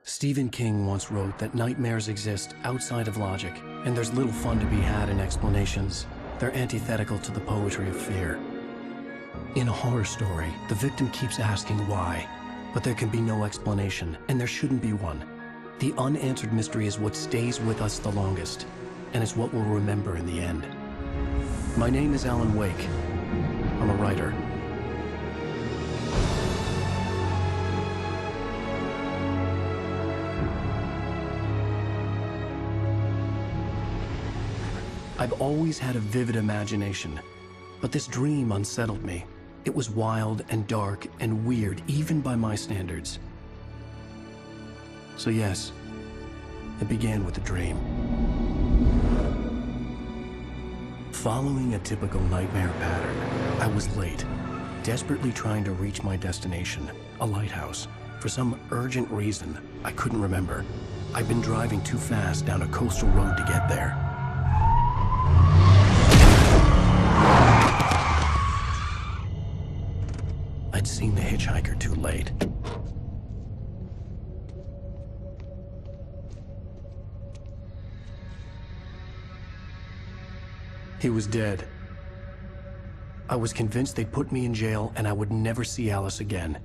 Stephen King once wrote that nightmares exist outside of logic, and there's little fun to be had in explanations. They're antithetical to the poetry of fear. In a horror story, the victim keeps asking why, but there can be no explanation, and there shouldn't be one. The unanswered mystery is what stays with us the longest, and it's what we'll remember in the end. My name is Alan Wake. I'm a writer. I've always had a vivid imagination, but this dream unsettled me. It was wild and dark and weird, even by my standards. So yes, it began with a dream. Following a typical nightmare pattern, I was late, desperately trying to reach my destination, a lighthouse. For some urgent reason, I couldn't remember. I'd been driving too fast down a coastal road to get there. I'd seen the hitchhiker too late. He was dead. I was convinced they'd put me in jail and I would never see Alice again.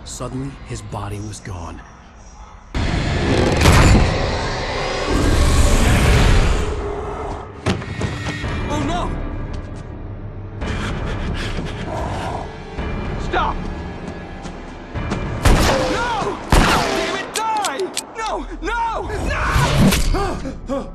Suddenly, his body was gone. Oh no! Stop! No! Damn it, die! No! No! No!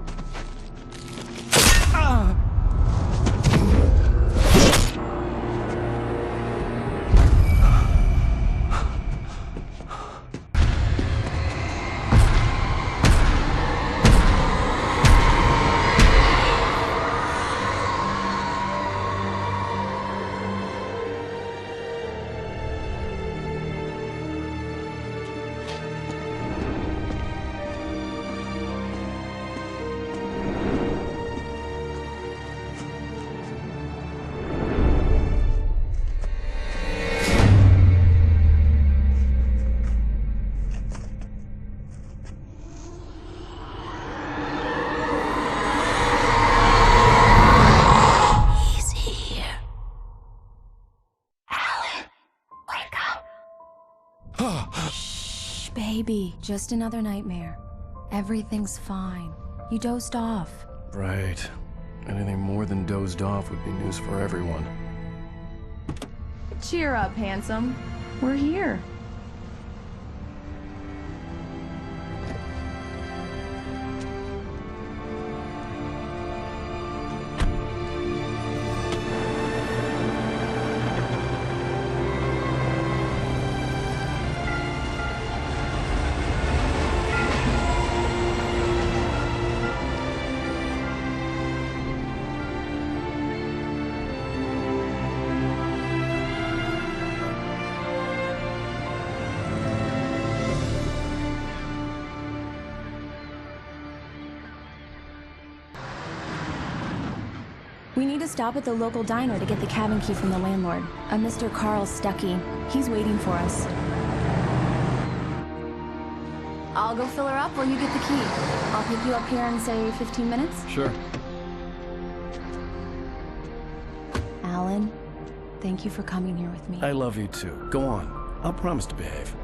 Shh, baby. Just another nightmare. Everything's fine. You dozed off. Right. Anything more than dozed off would be news for everyone. Cheer up, handsome. We're here. We need to stop at the local diner to get the cabin key from the landlord, a Mr. Carl Stuckey. He's waiting for us. I'll go fill her up while you get the key. I'll pick you up here in, say, 15 minutes? Sure. Alan, thank you for coming here with me. I love you too. Go on. I'll promise to behave.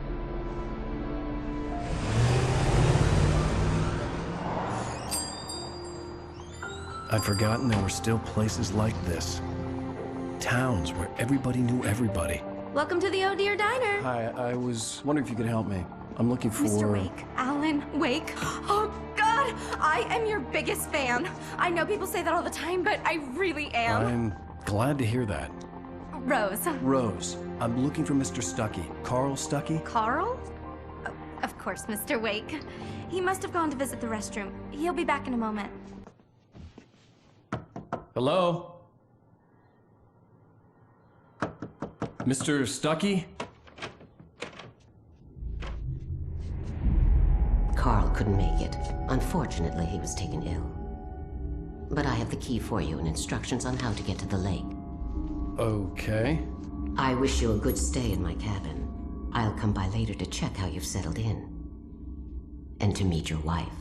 I'd forgotten there were still places like this. Towns where everybody knew everybody. Welcome to the Oh Dear Diner. Hi, I was wondering if you could help me. I'm looking for... Mr. Wake. Alan Wake. Oh, God! I am your biggest fan. I know people say that all the time, but I really am. I'm glad to hear that. Rose. Rose, I'm looking for Mr. Stuckey. Carl Stuckey? Carl? Oh, of course, Mr. Wake. He must have gone to visit the restroom. He'll be back in a moment. Hello? Mr. Stuckey? Carl couldn't make it. Unfortunately, he was taken ill. But I have the key for you and instructions on how to get to the lake. Okay. I wish you a good stay in my cabin. I'll come by later to check how you've settled in. And to meet your wife.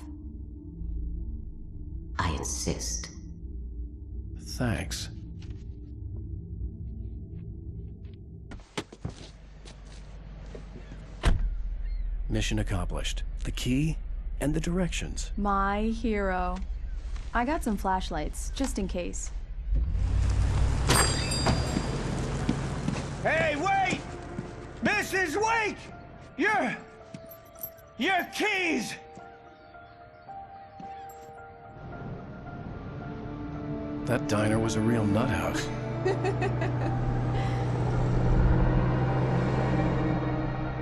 I insist. Thanks. Mission accomplished. The key and the directions. My hero. I got some flashlights, just in case. Hey, wait! Mrs. Wake! Your keys! That diner was a real nut house.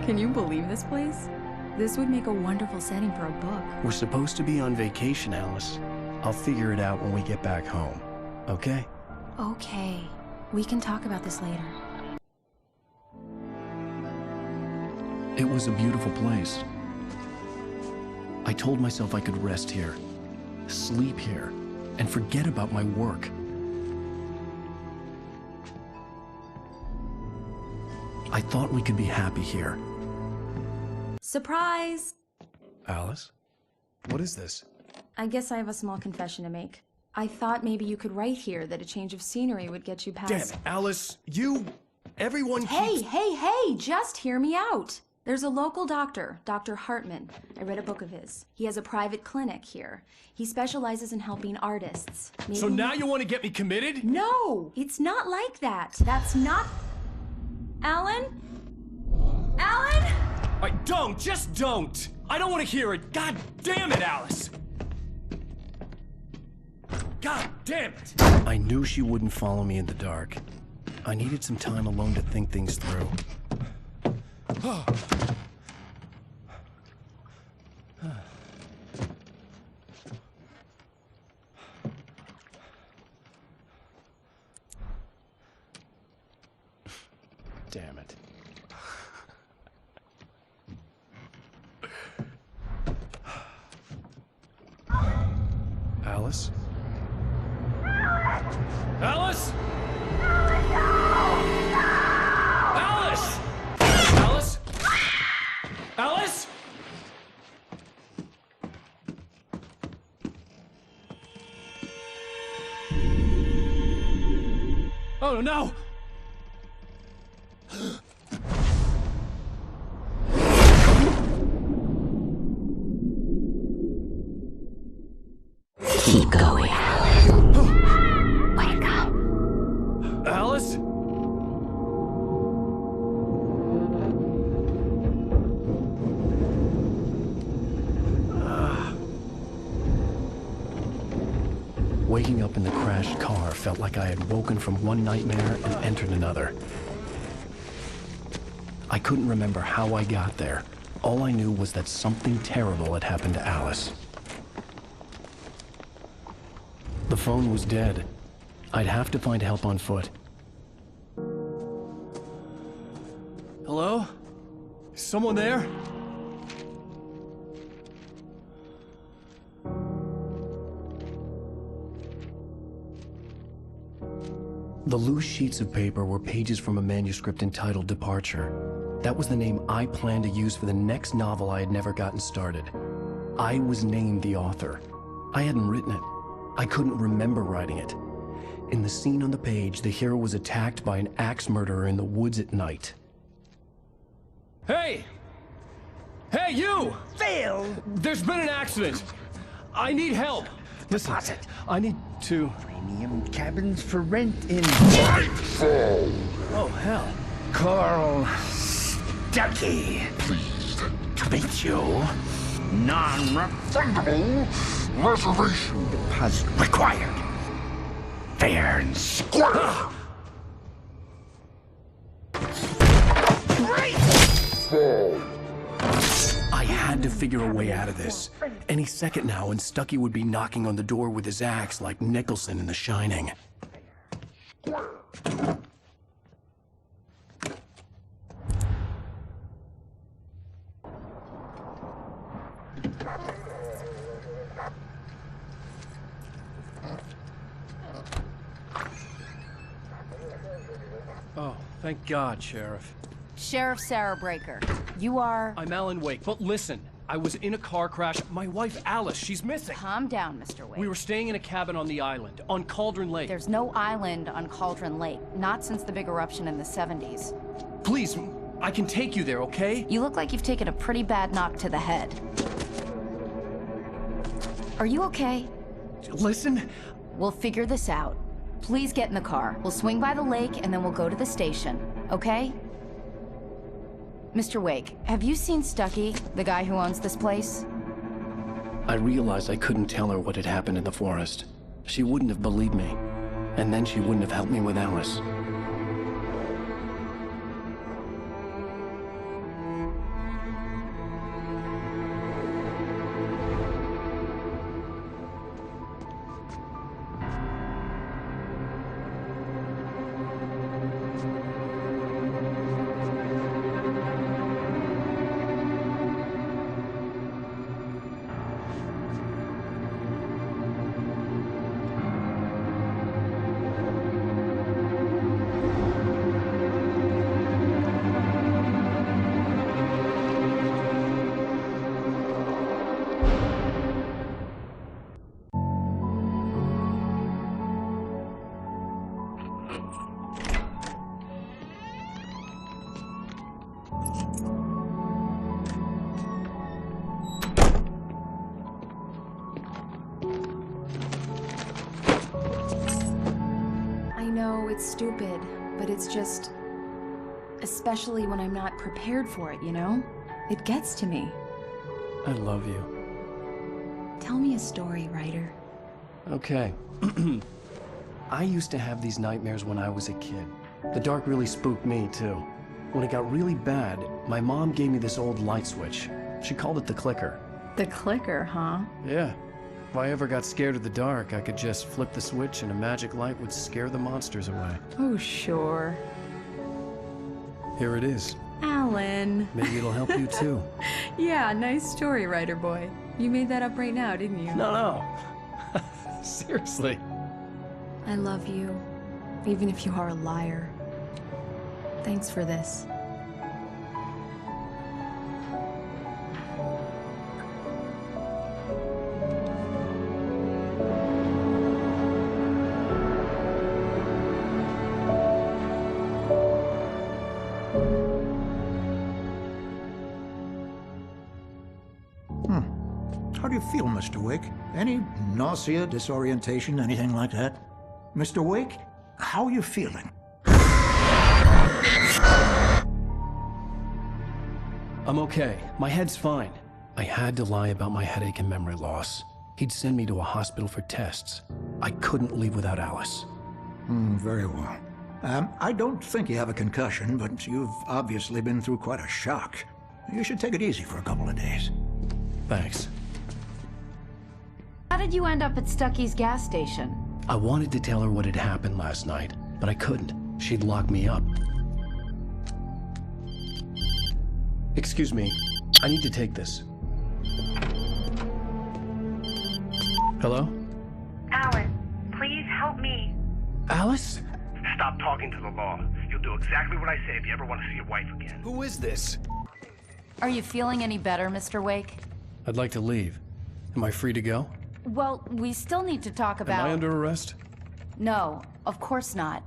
Can you believe this place? This would make a wonderful setting for a book. We're supposed to be on vacation, Alice. I'll figure it out when we get back home. Okay? Okay. We can talk about this later. It was a beautiful place. I told myself I could rest here, sleep here, and forget about my work. I thought we could be happy here. Surprise! Alice? What is this? I guess I have a small confession to make. I thought maybe you could write here that a change of scenery would get you past... Damn it, Alice! Everyone Hey, just hear me out! There's a local doctor, Dr. Hartman. I read a book of his. He has a private clinic here. He specializes in helping artists. So now you want to get me committed? No! It's not like that. That's not... Alan? Alan? Just don't! I don't want to hear it! God damn it, Alice! God damn it! I knew she wouldn't follow me in the dark. I needed some time alone to think things through. Damn it. Alice? Alice? Alice! Alice? Alice? Oh no! Keep going. Wake up. Alice? Waking up in the crashed car felt like I had woken from one nightmare and entered another. I couldn't remember how I got there. All I knew was that something terrible had happened to Alice. The phone was dead. I'd have to find help on foot. Hello? Is someone there? The loose sheets of paper were pages from a manuscript entitled Departure. That was the name I planned to use for the next novel I had never gotten started. I was named the author. I hadn't written it. I couldn't remember writing it. In the scene on the page, the hero was attacked by an axe murderer in the woods at night. Hey! Hey, you! Phil! There's been an accident. I need help. Listen, Deposit. I need to... Premium cabins for rent in Nightfall. Oh, hell. Carl Stuckey. Pleased to meet you. Non-refundable reservation deposit required. Fair and square. I had to figure a way out of this. Any second now, and Stuckey would be knocking on the door with his axe like Nicholson in The Shining. Oh, thank God, Sheriff. Sheriff Sarah Breaker. You are... I'm Alan Wake, but listen. I was in a car crash. My wife, Alice, she's missing. Calm down, Mr. Wake. We were staying in a cabin on the island, on Cauldron Lake. There's no island on Cauldron Lake. Not since the big eruption in the 70s. Please, I can take you there, okay? You look like you've taken a pretty bad knock to the head. Are you okay? Listen. We'll figure this out. Please get in the car. We'll swing by the lake and then we'll go to the station, okay? Mr. Wake, have you seen Stucky, the guy who owns this place? I realized I couldn't tell her what had happened in the forest. She wouldn't have believed me. And then she wouldn't have helped me with Alice. It's stupid, but it's just... especially when I'm not prepared for it, you know? It gets to me. I love you. Tell me a story, writer. Okay. I used to have these nightmares when I was a kid. The dark really spooked me, too. When it got really bad, my mom gave me this old light switch. She called it the clicker. The clicker, huh? Yeah. If I ever got scared of the dark, I could just flip the switch and a magic light would scare the monsters away. Oh, sure. Here it is. Alan. Maybe it'll help you, too. Yeah, nice story, writer boy. You made that up right now, didn't you? No. Seriously. I love you, even if you are a liar. Thanks for this. How do you feel, Mr. Wake? Any nausea, disorientation, anything like that? Mr. Wake, how are you feeling? I'm okay. My head's fine. I had to lie about my headache and memory loss. He'd send me to a hospital for tests. I couldn't leave without Alice. Very well. I don't think you have a concussion, but you've obviously been through quite a shock. You should take it easy for a couple of days. Thanks. How did you end up at Stucky's gas station? I wanted to tell her what had happened last night, but I couldn't. She'd lock me up. Excuse me. I need to take this. Hello? Alan, please help me. Alice? Stop talking to the law. You'll do exactly what I say if you ever want to see your wife again. Who is this? Are you feeling any better, Mr. Wake? I'd like to leave. Am I free to go? Well, we still need to talk about... Am I under arrest? No, of course not.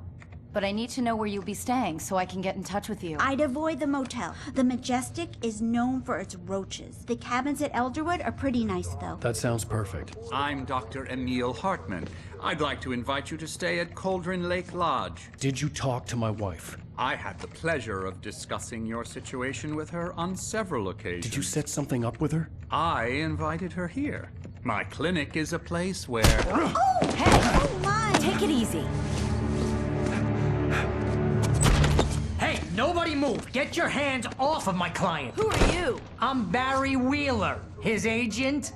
But I need to know where you'll be staying so I can get in touch with you. I'd avoid the motel. The Majestic is known for its roaches. The cabins at Elderwood are pretty nice, though. That sounds perfect. I'm Dr. Emil Hartman. I'd like to invite you to stay at Cauldron Lake Lodge. Did you talk to my wife? I had the pleasure of discussing your situation with her on several occasions. Did you set something up with her? I invited her here. My clinic is a place where... Oh! Hey! Oh, my! Take it easy. Hey, nobody move! Get your hands off of my client! Who are you? I'm Barry Wheeler, his agent.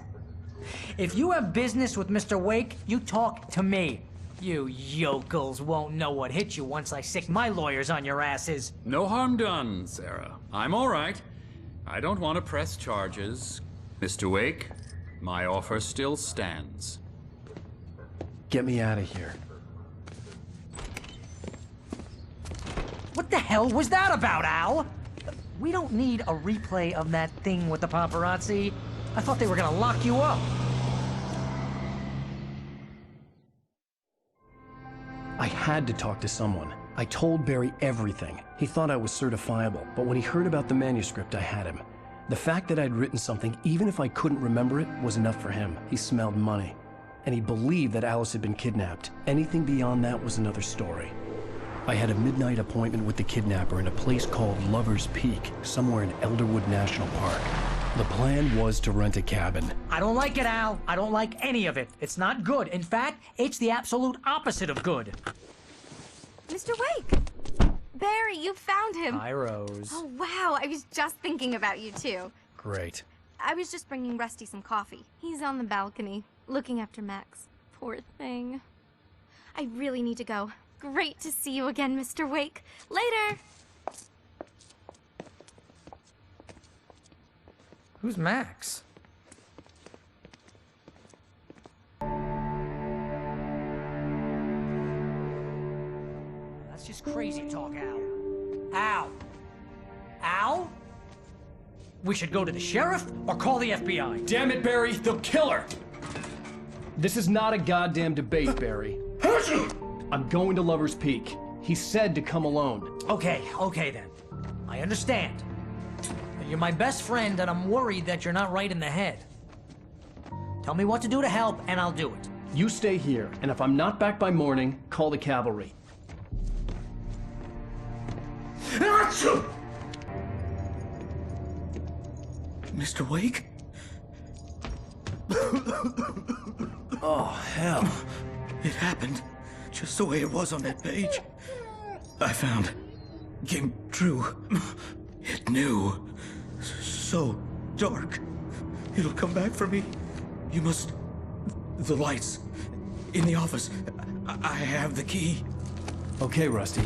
If you have business with Mr. Wake, you talk to me. You yokels won't know what hit you once I sick my lawyers on your asses. No harm done, Sarah. I'm all right. I don't want to press charges. Mr. Wake, my offer still stands. Get me out of here. What the hell was that about, Al? We don't need a replay of that thing with the paparazzi. I thought they were gonna lock you up. I had to talk to someone. I told Barry everything. He thought I was certifiable, but when he heard about the manuscript, I had him. The fact that I'd written something, even if I couldn't remember it, was enough for him. He smelled money. And he believed that Alice had been kidnapped. Anything beyond that was another story. I had a midnight appointment with the kidnapper in a place called Lover's Peak, somewhere in Elderwood National Park. The plan was to rent a cabin. I don't like it, Al. I don't like any of it. It's not good. In fact, it's the absolute opposite of good. Mr. Wake! Barry, you found him! Hi, Rose. Oh, wow. I was just thinking about you, too. Great. I was just bringing Rusty some coffee. He's on the balcony, looking after Max. Poor thing. I really need to go. Great to see you again, Mr. Wake. Later! Who's Max? That's just crazy talk, Al. Al! Al? We should go to the sheriff or call the FBI. Damn it, Barry, they'll kill her! This is not a goddamn debate, Barry. I'm going to Lover's Peak. He said to come alone. Okay then. I understand. You're my best friend, and I'm worried that you're not right in the head. Tell me what to do to help, and I'll do it. You stay here, and if I'm not back by morning, call the cavalry. Mr. Wake? Oh, hell. It happened just the way it was on that page. I found. Came true. It knew. So dark. It'll come back for me. You must... The lights. In the office. I have the key. Okay, Rusty.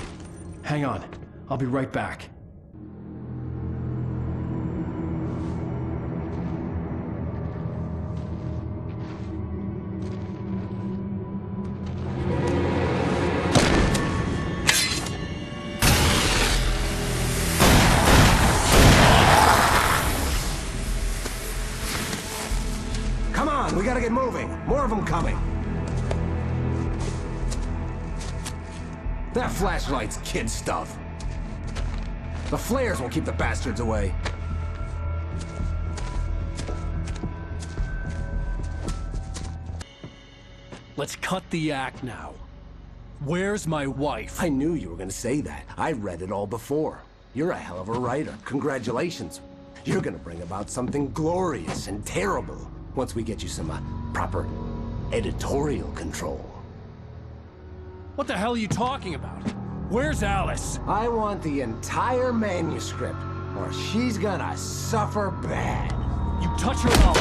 Hang on. I'll be right back. We gotta get moving. More of them coming. That flashlight's kid stuff. The flares will keep the bastards away. Let's cut the act now. Where's my wife? I knew you were gonna say that. I read it all before. You're a hell of a writer. Congratulations. You're gonna bring about something glorious and terrible once we get you some proper editorial control. What the hell are you talking about? Where's Alice? I want the entire manuscript, or she's gonna suffer bad. You touch her mouth.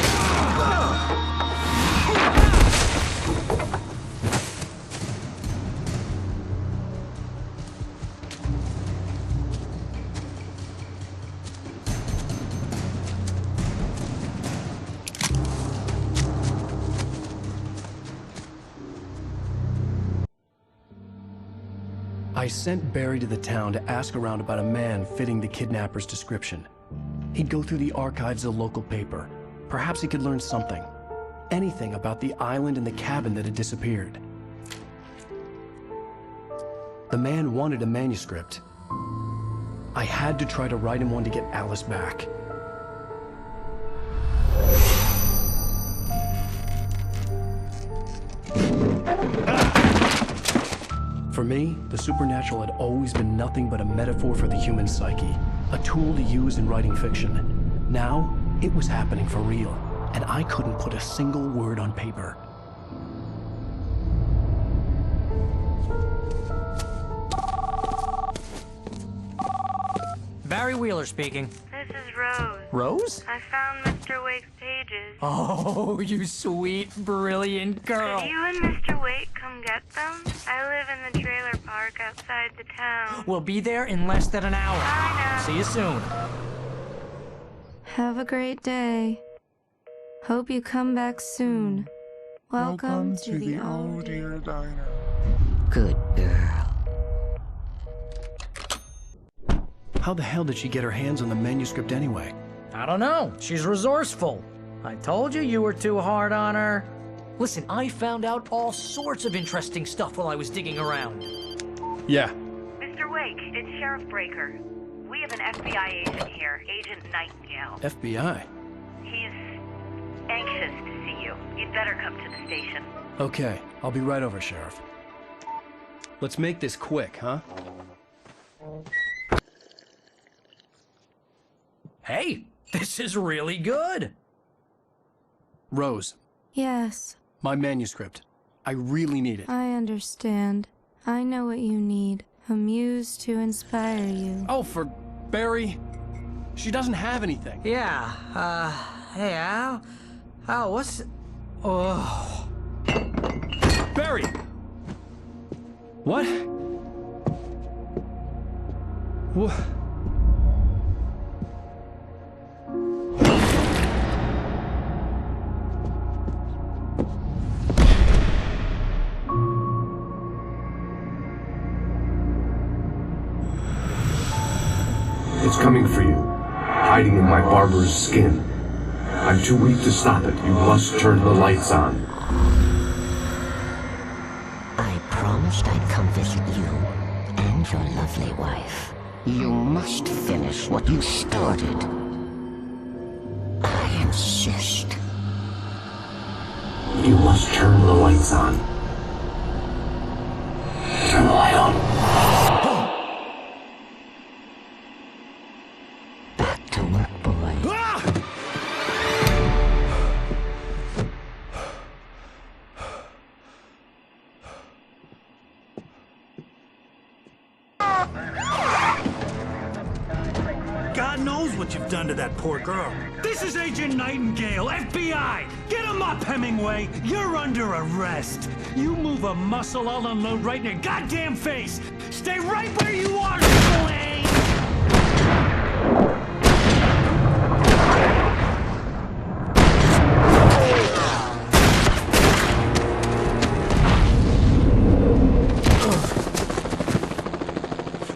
I sent Barry to the town to ask around about a man fitting the kidnapper's description. He'd go through the archives of the local paper. Perhaps he could learn something. Anything about the island and the cabin that had disappeared. The man wanted a manuscript. I had to try to write him one to get Alice back. For me, the supernatural had always been nothing but a metaphor for the human psyche, a tool to use in writing fiction. Now, it was happening for real, and I couldn't put a single word on paper. Barry Wheeler speaking. This is Rose. Rose? I found Mr. Wake's pages. Oh, you sweet, brilliant girl. Could you and Mr. Wake come get them? I live in the trailer park outside the town. We'll be there in less than an hour. I know. See you soon. Have a great day. Hope you come back soon. Welcome to the Oh Dear Diner. Good girl. How the hell did she get her hands on the manuscript anyway? I don't know. She's resourceful. I told you you were too hard on her. Listen, I found out all sorts of interesting stuff while I was digging around. Yeah. Mr. Wake, it's Sheriff Breaker. We have an FBI agent here, Agent Nightingale. FBI? He's anxious to see you. You'd better come to the station. Okay, I'll be right over, Sheriff. Let's make this quick, huh? Hey, this is really good. Rose, Yes, my manuscript. I really need it. I understand. I know what you need. A muse to inspire you. Oh, for Barry? She doesn't have anything. Yeah, hey, Al? Al, what's... Oh... Barry! What? What? It's coming for you, hiding in my barber's skin. I'm too weak to stop it. You must turn the lights on. I promised I'd come visit you and your lovely wife. You must finish what you started. I insist. You must turn the lights on. Turn the light on. Back to work, boy. God knows what you've done to that poor girl. This is Agent Nightingale, FBI! Get him up, Hemingway! You're under arrest! You move a muscle, I'll unload right in your goddamn face! Stay right where you are, Slade!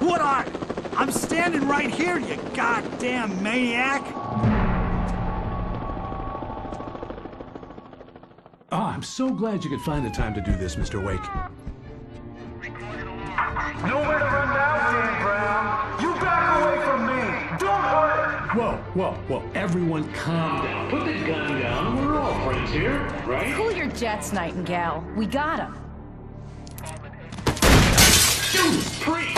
What are? I'm standing right here, you goddamn maniac! Oh, I'm so glad you could find the time to do this, Mr. Wake. Nowhere to run now, Dan Brown. You back away from me. Don't hurt her. Whoa. Everyone calm down. Put the gun down. We're all friends here, right? Cool your jets, Nightingale. We got him.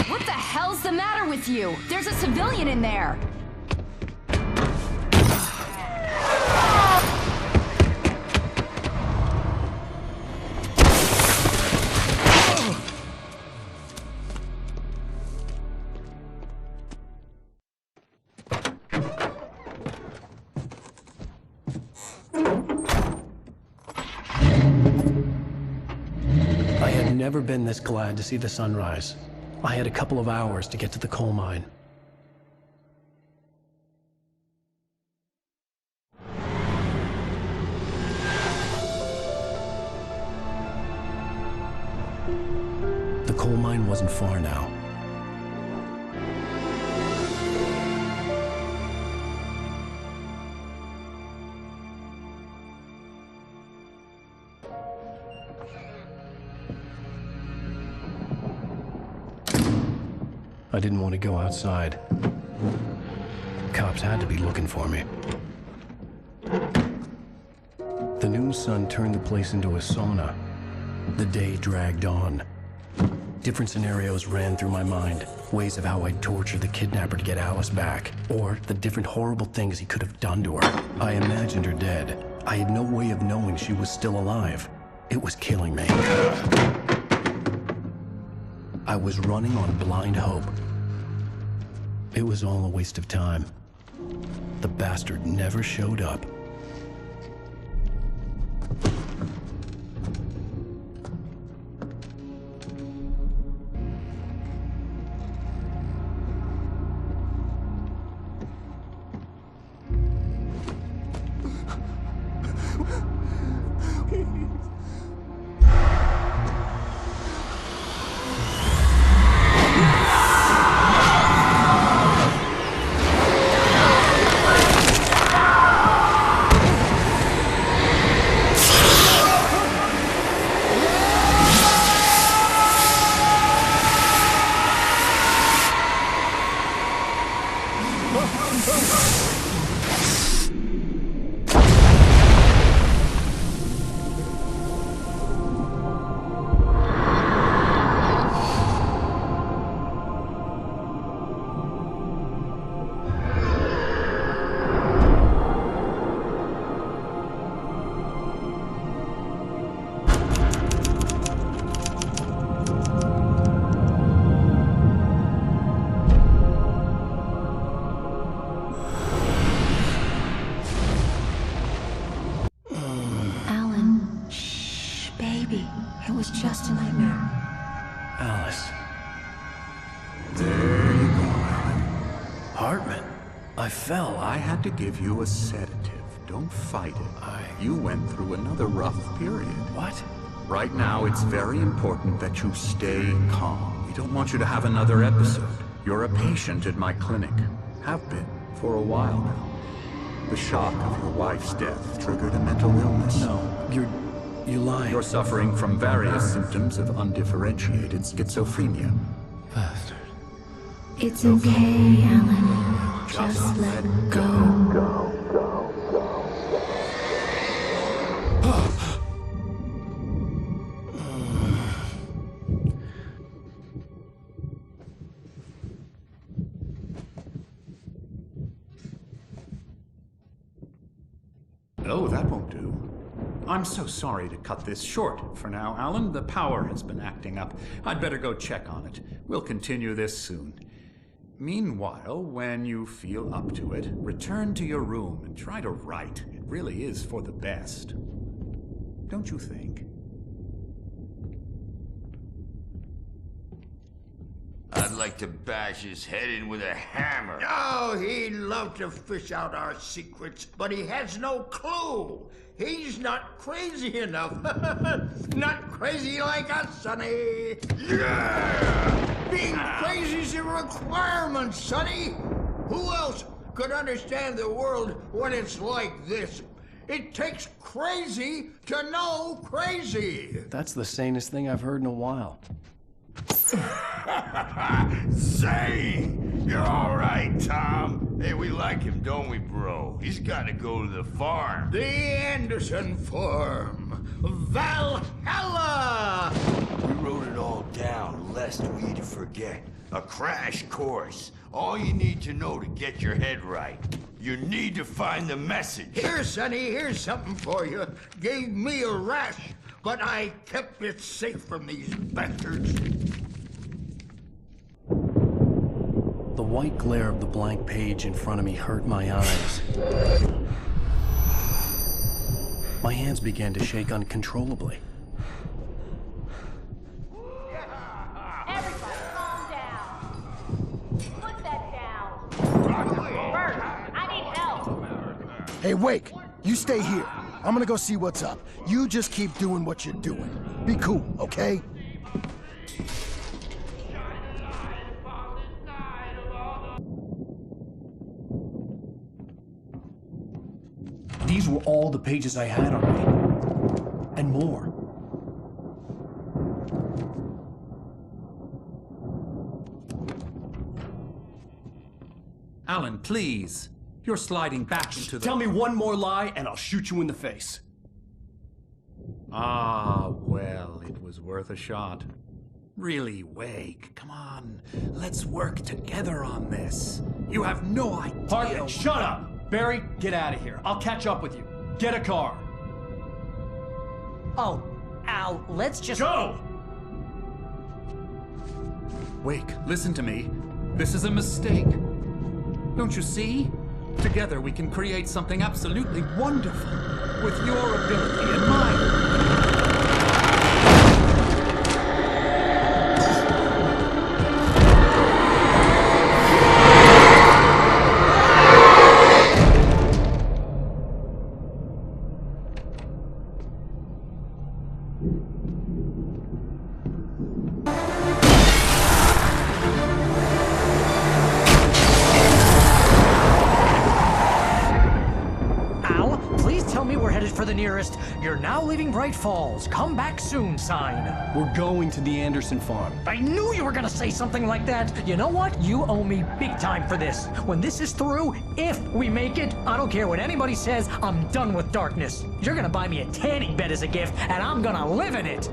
What the hell's the matter with you? There's a civilian in there. I had never been this glad to see the sunrise. I had a couple of hours to get to the coal mine. The coal mine wasn't far now. I didn't want to go outside. Cops had to be looking for me. The noon sun turned the place into a sauna. The day dragged on. Different scenarios ran through my mind. Ways of how I'd torture the kidnapper to get Alice back. Or the different horrible things he could have done to her. I imagined her dead. I had no way of knowing she was still alive. It was killing me. I was running on blind hope. It was all a waste of time. The bastard never showed up. just a nightmare. Alice. There you go, Alan. Hartman. I fell. I had to give you a sedative. Don't fight it. You went through another rough period. What? Right now, it's very important that you stay calm. We don't want you to have another episode. You're a patient at my clinic. Have been for a while now. The shock of your wife's death triggered a mental illness. No, you lying. You're suffering from various symptoms of undifferentiated schizophrenia. Bastard. It's okay, Alan. Just let go. No, that won't do. I'm so sorry to cut this short for now, Alan. The power has been acting up. I'd better go check on it. We'll continue this soon. Meanwhile, when you feel up to it, return to your room and try to write. It really is for the best. Don't you think? I'd like to bash his head in with a hammer. Oh, he'd love to fish out our secrets, but he has no clue. He's not crazy enough. Not crazy like us, Sonny. Yeah! Being crazy's a requirement, Sonny. Who else could understand the world when it's like this? It takes crazy to know crazy. That's the sanest thing I've heard in a while. Zane! You're all right, Tom. Hey, we like him, don't we, bro? He's got to go to the farm. The Anderson farm. Valhalla! We wrote it all down, lest we forget. A crash course. All you need to know to get your head right. You need to find the message. Here, Sonny, here's something for you. Gave me a rash, but I kept it safe from these bastards. The white glare of the blank page in front of me hurt my eyes. My hands began to shake uncontrollably. Everybody calm down. Put that down. Bert, I need help. Hey, Wake, you stay here. I'm gonna go see what's up. You just keep doing what you're doing. Be cool, okay? These were all the pages I had on me. And more. Alan, please. You're sliding back into the... Tell me one more lie and I'll shoot you in the face. Ah, well, it was worth a shot. Really, Wake, come on. Let's work together on this. You have no idea... Hartman, shut up! Barry, get out of here. I'll catch up with you. Get a car. Oh, Al, let's just... Go! Wake, listen to me. This is a mistake. Don't you see? Together we can create something absolutely wonderful. With your ability and mine. You're now leaving Bright Falls. Come back soon sign. We're going to the Anderson farm. I knew you were gonna say something like that. You know what? You owe me big time for this. When this is through, if we make it, I don't care what anybody says, I'm done with darkness. You're gonna buy me a tanning bed as a gift, and I'm gonna live in it.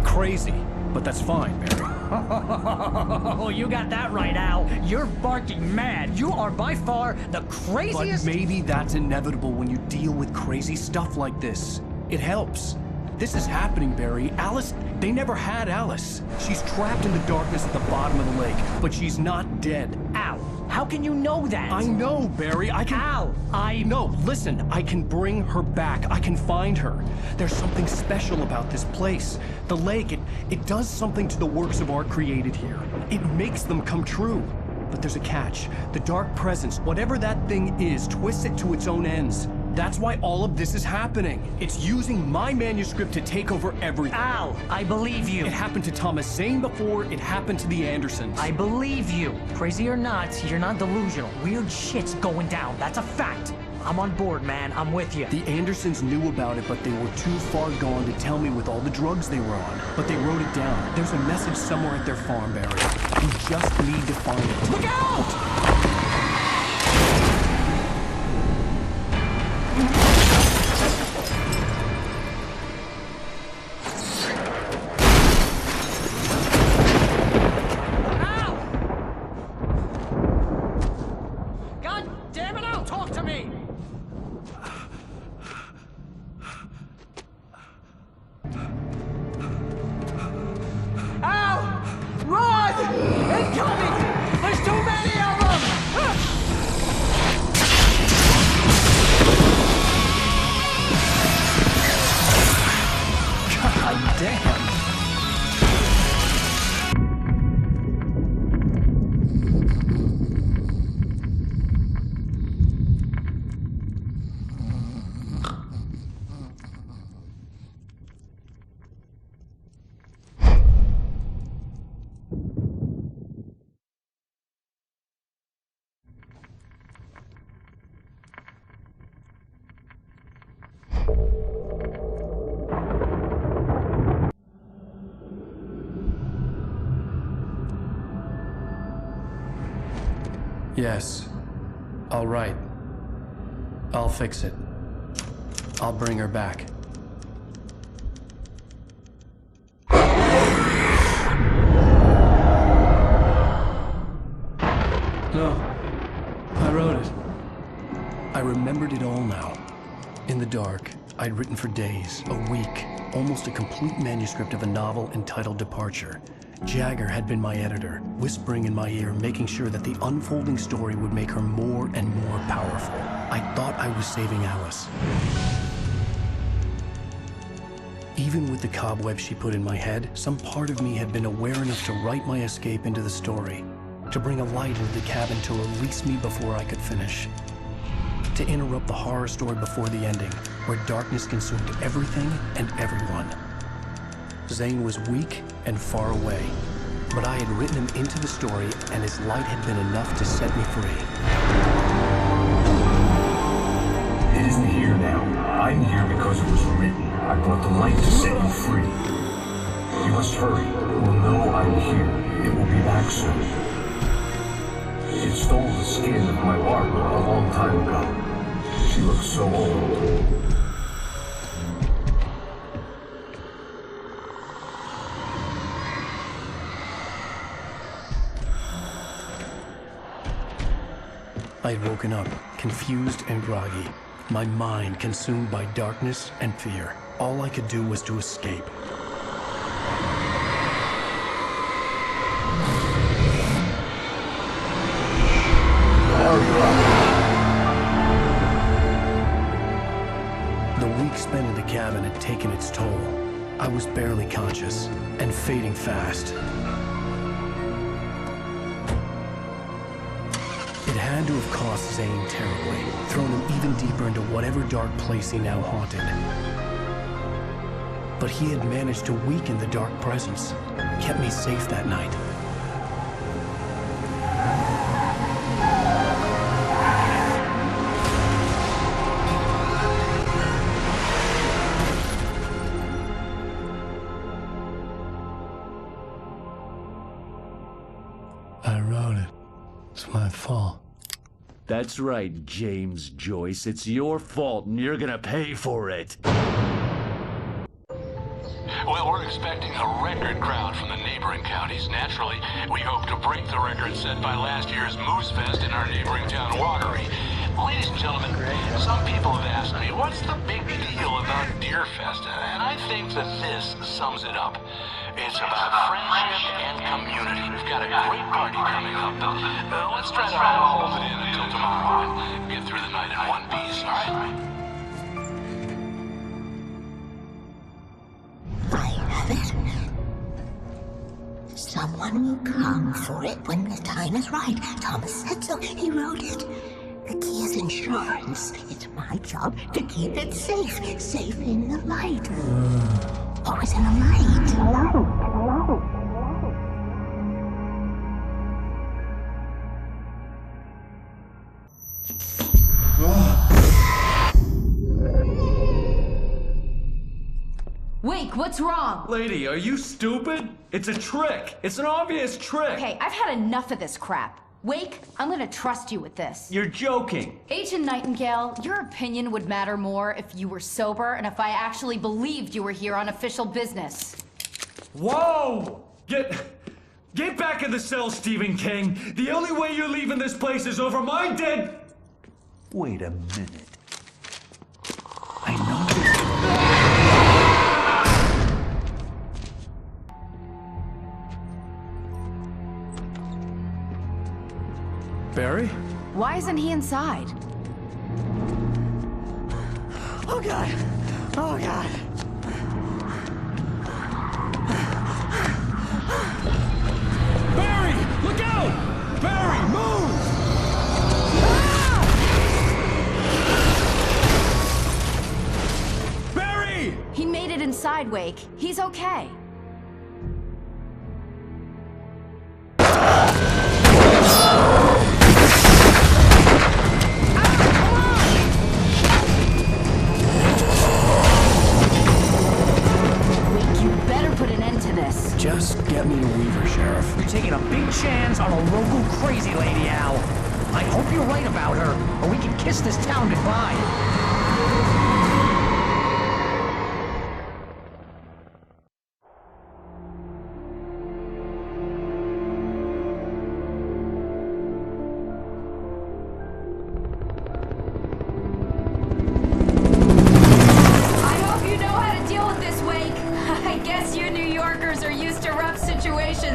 Crazy, but that's fine, Barry. Oh, you got that right, Al. You're barking mad. You are by far the craziest... But maybe that's inevitable when you deal with crazy stuff like this. It helps. This is happening, Barry. Alice, they never had Alice. She's trapped in the darkness at the bottom of the lake, but she's not dead. Al, how can you know that? I know, Barry. I can... Al, No, listen. I can bring her back. I can find her. There's something special about this place. The lake, it does something to the works of art created here. It makes them come true. But there's a catch. The dark presence, whatever that thing is, twists it to its own ends. That's why all of this is happening. It's using my manuscript to take over everything. Al, I believe you. It happened to Thomas Zane before, it happened to the Andersons. I believe you. Crazy or not, you're not delusional. Weird shit's going down. That's a fact. I'm on board, man. I'm with you. The Andersons knew about it, but they were too far gone to tell me with all the drugs they were on. But they wrote it down. There's a message somewhere at their farm, Barry. We just need to find it. Look out! Yes. All right. I'll fix it. I'll bring her back. No. I wrote it. I remembered it all now. In the dark, I'd written for days, a week, almost a complete manuscript of a novel entitled Departure. Jagger had been my editor, whispering in my ear, making sure that the unfolding story would make her more and more powerful. I thought I was saving Alice. Even with the cobweb she put in my head, some part of me had been aware enough to write my escape into the story, to bring a light into the cabin to release me before I could finish, to interrupt the horror story before the ending, where darkness consumed everything and everyone. Zane was weak and far away, but I had written him into the story, and his light had been enough to set me free. It isn't here now. I'm here because it was written. I brought the light to set you free. You must hurry. We'll know I'm here. It will be back soon. It stole the skin of my art a long time ago. She looks so old. I had woken up, confused and groggy, my mind consumed by darkness and fear. All I could do was to escape. The week spent in the cabin had taken its toll. I was barely conscious, and fading fast. It had to have cost Zane terribly, thrown him even deeper into whatever dark place he now haunted. But he had managed to weaken the dark presence, kept me safe that night. I wrote it. It's my fault. That's right, James Joyce. It's your fault, and you're gonna pay for it. Well, we're expecting a record crowd from the neighboring counties. Naturally, we hope to break the record set by last year's Moose Fest in our neighboring town, Watery. Ladies and gentlemen, some people have asked me, what's the big deal about Deer Fest? And I think that this sums it up. It's about friendship and community. We've got a great party coming up, but let's try to hold it in until tomorrow and get through the night in one piece, all right? I have it. Someone will come for it when the time is right. Thomas said so. He wrote it. The key is insurance. It's my job to keep it safe. Safe in the light. Always in the light. Hello. Wake, what's wrong? Lady, are you stupid? It's a trick. It's an obvious trick. Okay, I've had enough of this crap. Wake, I'm gonna trust you with this. You're joking. Agent Nightingale, your opinion would matter more if you were sober and if I actually believed you were here on official business. Whoa! Get back in the cell, Stephen King. The only way you're leaving this place is over my dead... Wait a minute. I know this. Barry? Why isn't he inside? Oh God! Oh God! Barry! Look out! Barry, move! Barry! He made it inside, Wake. He's okay. Just get me a Weaver, Sheriff. You're taking a big chance on a local crazy lady, Al. I hope you're right about her, or we can kiss this town goodbye.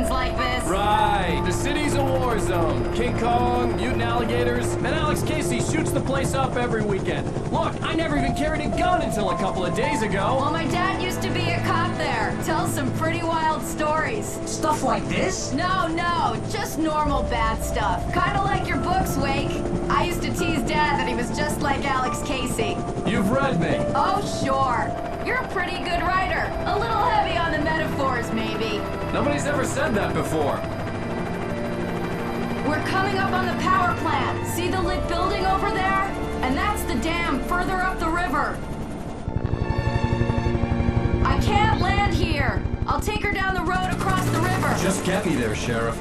Like this. Right, the city's a war zone. King Kong, mutant alligators, and Alex Casey shoots the place up every weekend. Look, I never even carried a gun until a couple of days ago. Well, my dad used to be a cop there. Tells some pretty wild stories. Stuff like this? No, just normal bad stuff. Kinda like your books, Wake. I used to tease Dad that he was just like Alex Casey. You've read me. Oh, sure. You're a pretty good writer. A little heavy on the metaphors, maybe. Nobody's ever said that before. We're coming up on the power plant. See the lit building over there? And that's the dam further up the river. I can't land here. I'll take her down the road across the river. Just get me there, Sheriff.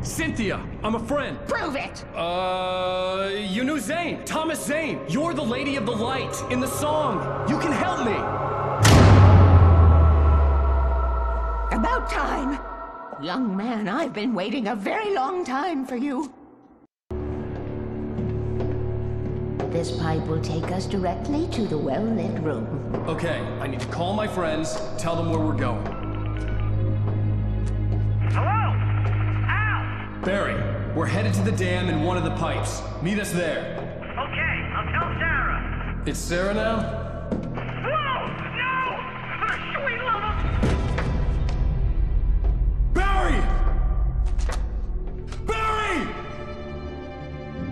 Cynthia, I'm a friend. Prove it! You knew Zane, Thomas Zane. You're the Lady of the Light in the song. You can help me. About time. Young man, I've been waiting a very long time for you. This pipe will take us directly to the well-lit room. Okay, I need to call my friends, tell them where we're going. Barry, we're headed to the dam in one of the pipes. Meet us there. Okay, I'll tell Sarah. It's Sarah now? Whoa! No! For the sweet love of... Barry! Barry!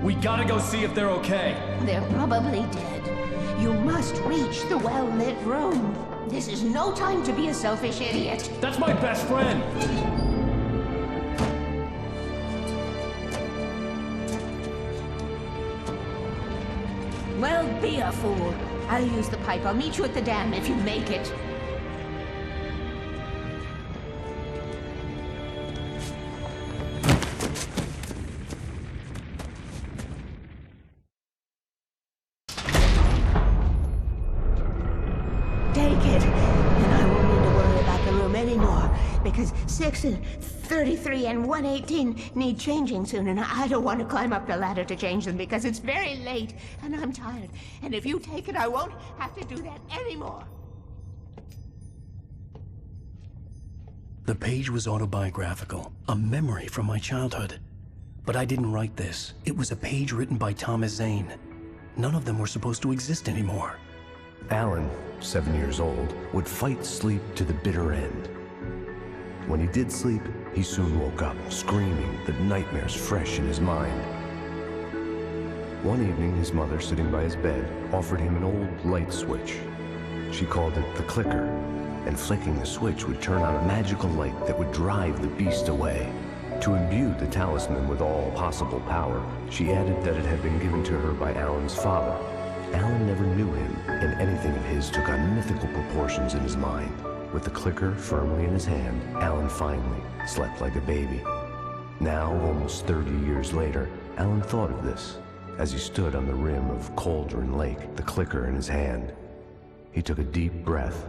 We gotta go see if they're okay. They're probably dead. You must reach the well-lit room. This is no time to be a selfish idiot. That's my best friend! Well, be a fool. I'll use the pipe. I'll meet you at the dam if you make it. Take it, and I won't need to worry about the room anymore, because 6 and 33 and 118 need changing soon, and I don't want to climb up the ladder to change them because it's very late, and I'm tired. And if you take it, I won't have to do that anymore. The page was autobiographical, a memory from my childhood. But I didn't write this. It was a page written by Thomas Zane. None of them were supposed to exist anymore. Alan, 7 years old, would fight sleep to the bitter end. When he did sleep, he soon woke up, screaming, the nightmares fresh in his mind. One evening, his mother, sitting by his bed, offered him an old light switch. She called it the clicker, and flicking the switch would turn on a magical light that would drive the beast away. To imbue the talisman with all possible power, she added that it had been given to her by Alan's father. Alan never knew him, and anything of his took on mythical proportions in his mind. With the clicker firmly in his hand, Alan finally slept like a baby. Now, almost 30 years later, Alan thought of this as he stood on the rim of Cauldron Lake, the clicker in his hand. He took a deep breath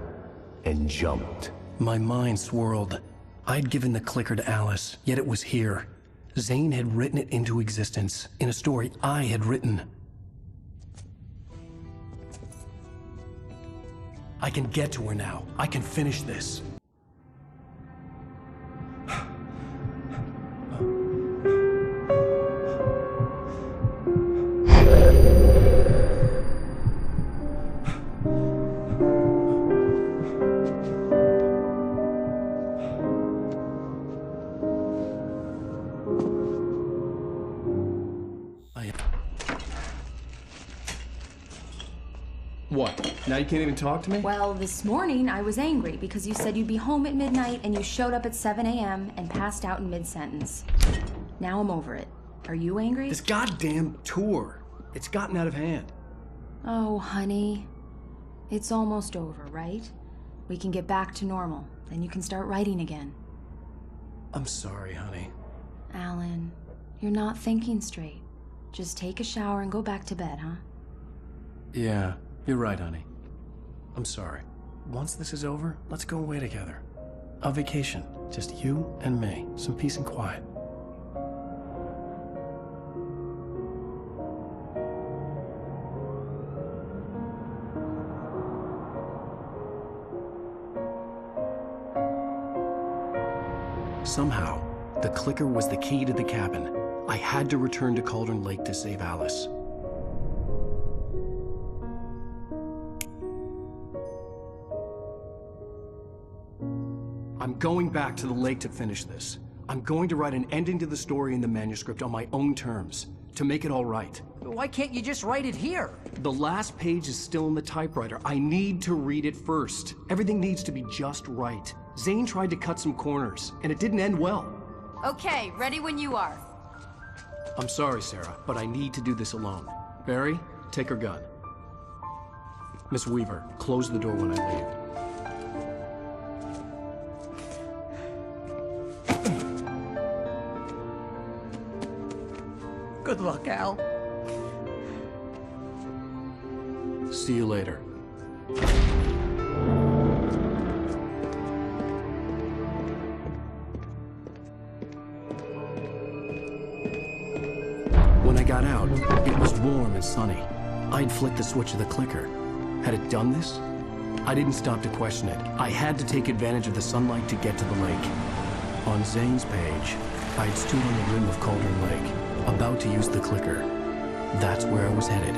and jumped. My mind swirled. I'd given the clicker to Alice, yet it was here. Zane had written it into existence, in a story I had written. I can get to her now. I can finish this. What? Now you can't even talk to me? Well, this morning I was angry because you said you'd be home at midnight and you showed up at 7 a.m. and passed out in mid-sentence. Now I'm over it. Are you angry? This goddamn tour. It's gotten out of hand. Oh, honey. It's almost over, right? We can get back to normal. Then you can start writing again. I'm sorry, honey. Alan, you're not thinking straight. Just take a shower and go back to bed, huh? Yeah, you're right, honey. I'm sorry. Once this is over, let's go away together. A vacation. Just you and me. Some peace and quiet. Somehow, the clicker was the key to the cabin. I had to return to Cauldron Lake to save Alice. I'm going back to the lake to finish this. I'm going to write an ending to the story in the manuscript on my own terms, to make it all right. Why can't you just write it here? The last page is still in the typewriter. I need to read it first. Everything needs to be just right. Zane tried to cut some corners, and it didn't end well. Okay, ready when you are. I'm sorry, Sarah, but I need to do this alone. Barry, take her gun. Miss Weaver, close the door when I leave. Good luck, Al. See you later. When I got out, it was warm and sunny. I'd flicked the switch of the clicker. Had it done this? I didn't stop to question it. I had to take advantage of the sunlight to get to the lake. On Zane's page, I'd stood on the rim of Cauldron Lake, about to use the clicker. That's where I was headed.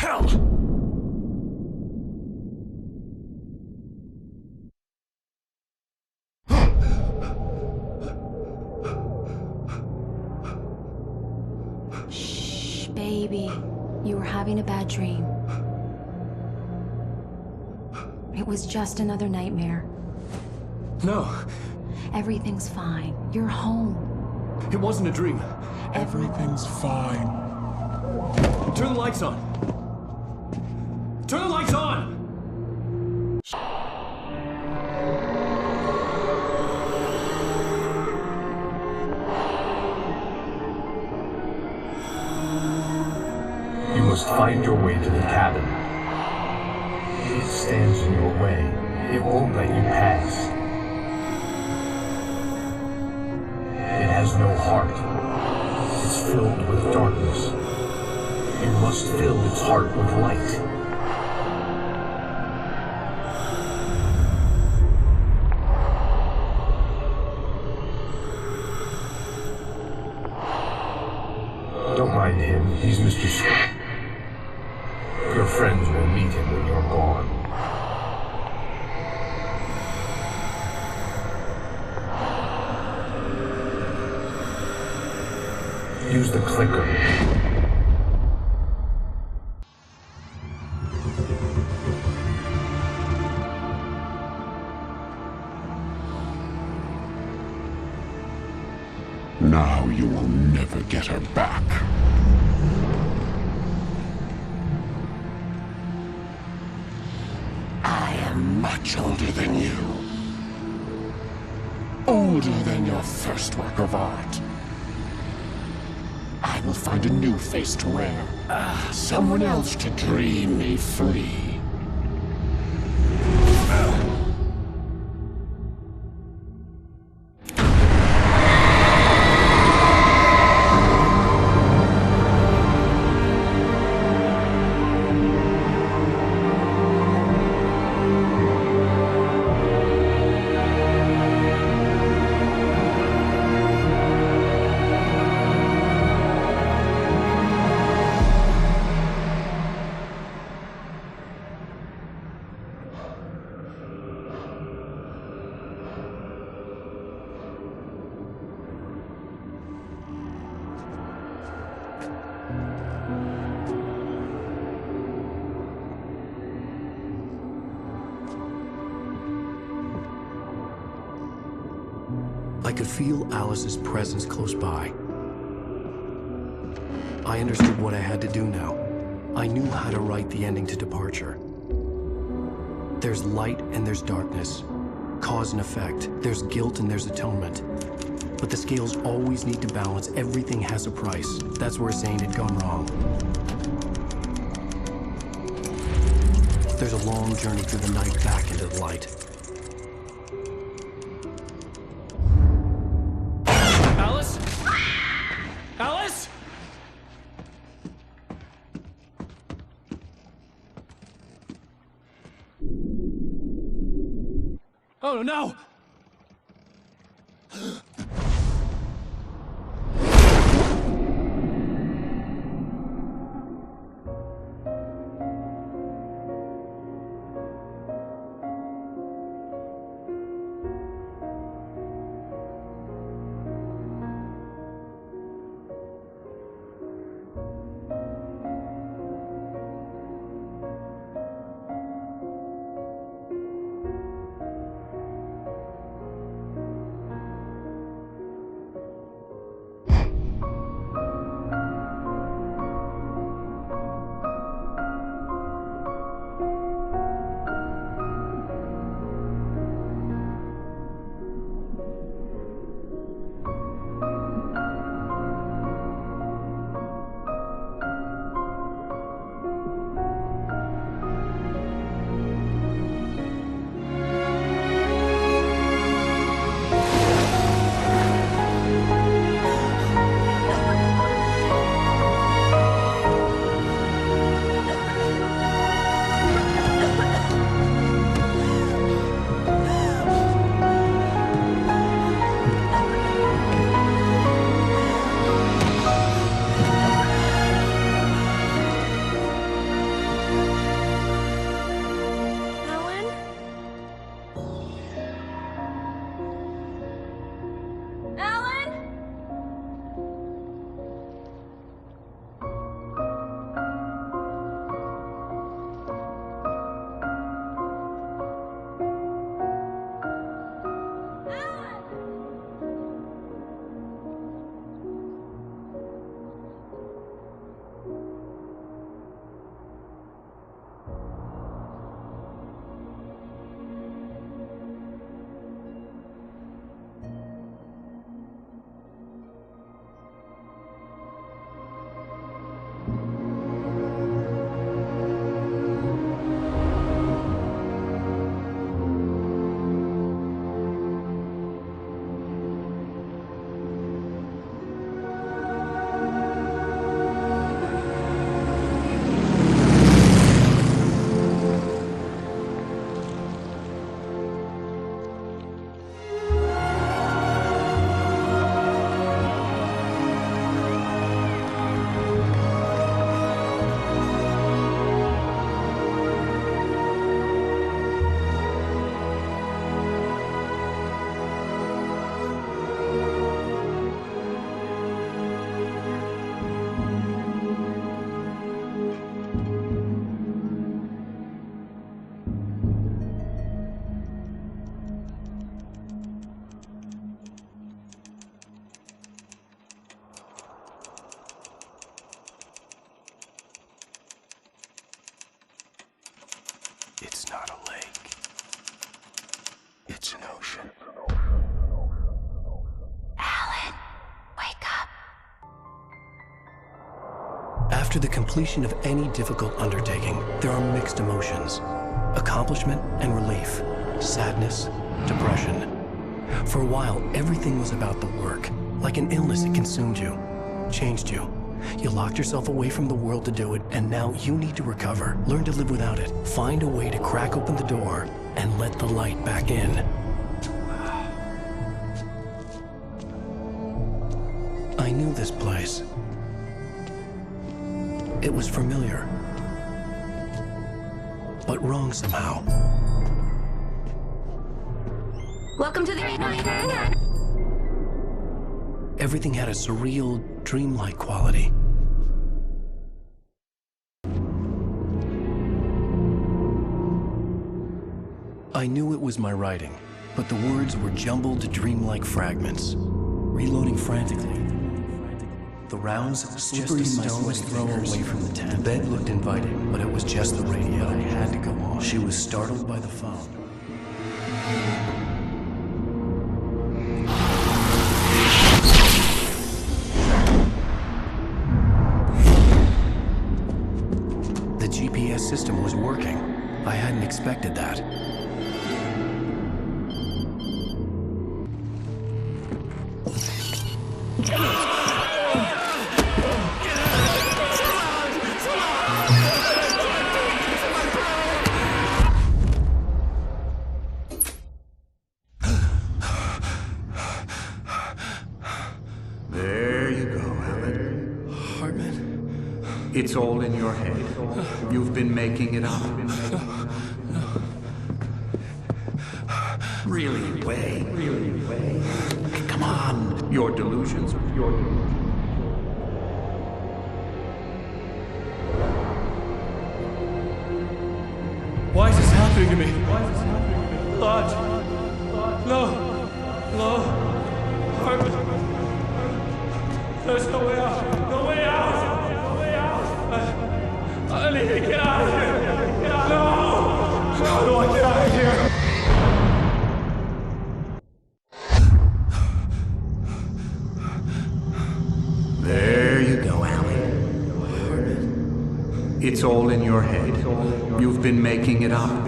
hell! Shh, baby. You were having a bad dream. It was just another nightmare. No, Everything's fine. You're home. it wasn't a dream. Everything's fine. Turn the lights on. Turn the lights on! You must find your way to the cabin. It stands in your way. It won't let you pass. It has no heart. It's filled with darkness. You must fill its heart with light. Don't mind him. He's Mr. Scott. Your friends will meet him when you're gone. Use the clicker. Now you will never get her back. I am much older than you. Older than your first work of art. I will find a new face to wear. Someone else to dream me free. I could feel Alice's presence close by. I understood what I had to do now. I knew how to write the ending to Departure. There's light and there's darkness. Cause and effect. There's guilt and there's atonement. But the scales always need to balance. Everything has a price. That's where Zane had gone wrong. There's a long journey through the night back into the light. Alice? Alice? Oh no! It's not a lake. It's an ocean. Alan, wake up. After the completion of any difficult undertaking, there are mixed emotions. Accomplishment and relief. Sadness, depression. For a while, everything was about the work. Like an illness, it consumed you, changed you. You locked yourself away from the world to do it, and now you need to recover. Learn to live without it. Find a way to crack open the door and let the light back in. I knew this place. It was familiar, but wrong somehow. Welcome to the Everything had a surreal, dreamlike quality. I knew it was my writing, but the words were jumbled, dreamlike fragments. Reloading frantically. The rounds slippery stones throw away from the tent. The bed looked inviting, but it was just the radio. I had to go on. She was startled by the phone. The GPS system was working. I hadn't expected that. There you go, Alan. Hartman? It's all in your head. You've been making it up. Really, Wade? Really, Wade? Come on. Your delusions. Why is this happening to me? Lodge. No. Hartman. There's no way out. No way out. I need to get out of here. No. How do I get out of here? There you go, Alan. It's all in your head. You've been making it up.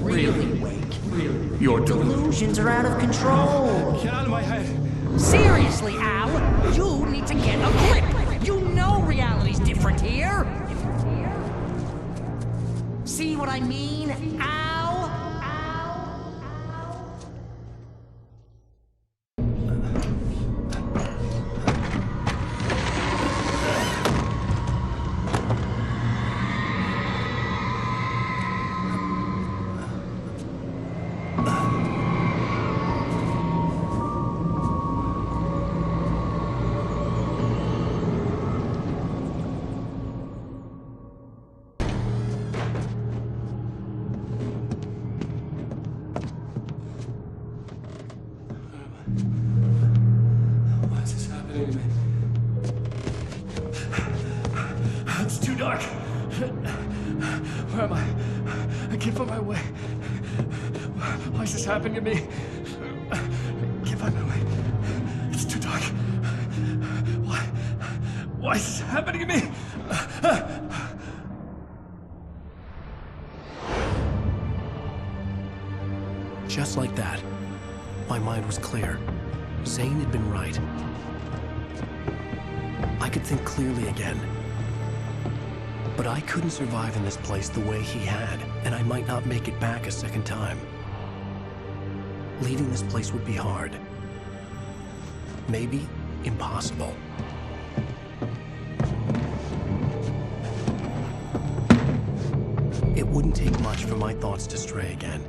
Really, Wake? Your delusions are out of control. Get out of my head. Seriously, Al, you need to get a grip. You know reality's different here. See what I mean, Al? Why is this happening to me? It's too dark. Where am I? I can't find my way. Why is this happening to me? I can't find my way. It's too dark. Why is this happening to me? Just like that, my mind was clear. Zane had been right. I could think clearly again. But I couldn't survive in this place the way he had, and I might not make it back a second time. Leaving this place would be hard. Maybe impossible. It wouldn't take much for my thoughts to stray again.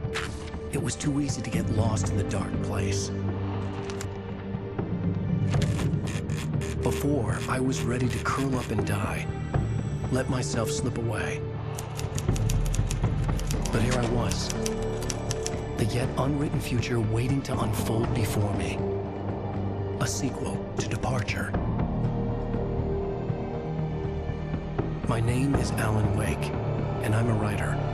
It was too easy to get lost in the dark place. Before, I was ready to curl up and die, let myself slip away. But here I was, the yet unwritten future waiting to unfold before me. A sequel to Departure. My name is Alan Wake, and I'm a writer.